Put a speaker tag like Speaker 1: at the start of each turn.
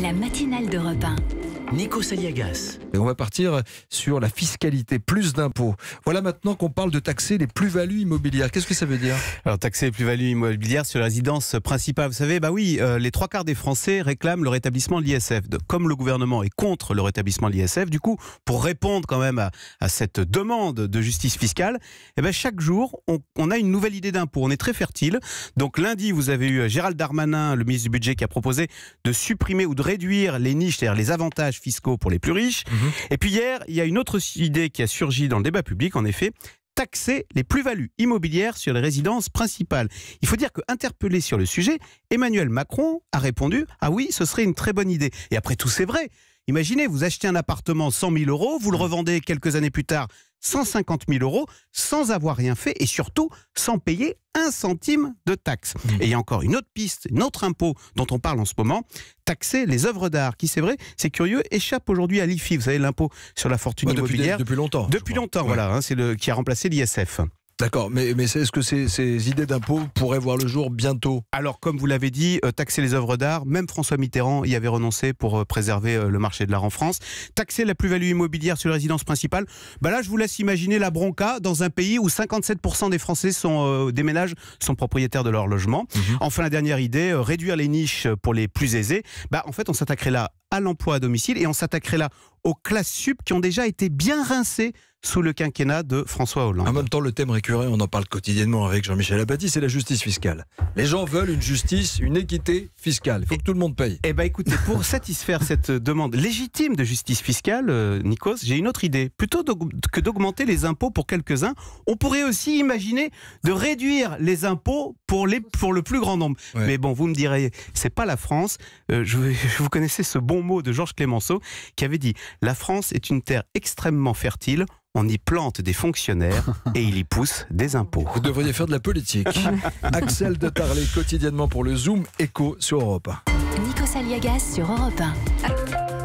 Speaker 1: La matinale d'Europe 1.
Speaker 2: Nikos Aliagas.
Speaker 3: Et on va partir sur la fiscalité, plus d'impôts. Voilà maintenant qu'on parle de taxer les plus-values immobilières. Qu'est-ce que ça veut dire ?
Speaker 4: Alors taxer les plus-values immobilières sur la résidence principale. Vous savez, les 3/4 des Français réclament le rétablissement de l'ISF. Comme le gouvernement est contre le rétablissement de l'ISF, du coup, pour répondre quand même à cette demande de justice fiscale, chaque jour, on a une nouvelle idée d'impôt. On est très fertile. Donc lundi, vous avez eu Gérald Darmanin, le ministre du Budget, qui a proposé de supprimer ou de réduire les niches, c'est-à-dire les avantages fiscaux pour les plus riches. Et puis hier, il y a une autre idée qui a surgi dans le débat public, en effet, taxer les plus-values immobilières sur les résidences principales. Il faut dire qu'interpellé sur le sujet, Emmanuel Macron a répondu « Ah oui, ce serait une très bonne idée ». Et après tout, c'est vrai. Imaginez, vous achetez un appartement 100 000 euros, vous le revendez quelques années plus tard 150 000 euros, sans avoir rien fait et surtout sans payer 1 centime de taxe. Et il y a encore une autre piste, un autre impôt dont on parle en ce moment, taxer les œuvres d'art, qui c'est vrai, c'est curieux, échappe aujourd'hui à l'IFI, vous savez, l'impôt sur la fortune immobilière.
Speaker 3: Depuis longtemps.
Speaker 4: Depuis longtemps, voilà, c'est qui a remplacé l'ISF.
Speaker 3: D'accord, mais est-ce que ces idées d'impôts pourraient voir le jour bientôt ?
Speaker 4: Alors, comme vous l'avez dit, taxer les œuvres d'art, même François Mitterrand y avait renoncé pour préserver le marché de l'art en France. Taxer la plus-value immobilière sur les résidences principales, là, je vous laisse imaginer la bronca dans un pays où 57% des Français des ménages sont propriétaires de leur logement. Enfin, la dernière idée, réduire les niches pour les plus aisés. En fait, on s'attaquerait là à l'emploi à domicile et on s'attaquerait là aux classes sup qui ont déjà été bien rincées sous le quinquennat de François Hollande.
Speaker 3: En même temps, le thème récurrent, on en parle quotidiennement avec Jean-Michel Apathy, c'est la justice fiscale. Les gens veulent une justice, une équité fiscale. Il faut que tout le monde paye.
Speaker 4: Écoutez, pour satisfaire cette demande légitime de justice fiscale, Nikos, j'ai une autre idée. Plutôt que d'augmenter les impôts pour quelques-uns, on pourrait aussi imaginer de réduire les impôts pour le plus grand nombre. Ouais. Mais bon, vous me direz, c'est pas la France. Vous connaissez ce bon mot de Georges Clémenceau qui avait dit « La France est une terre extrêmement fertile. On y plante des fonctionnaires et il y pousse des impôts. »
Speaker 3: Vous devriez faire de la politique. Axel de Tarlet, quotidiennement pour le Zoom Écho sur Europe 1.
Speaker 1: Nikos Aliagas sur Europe 1.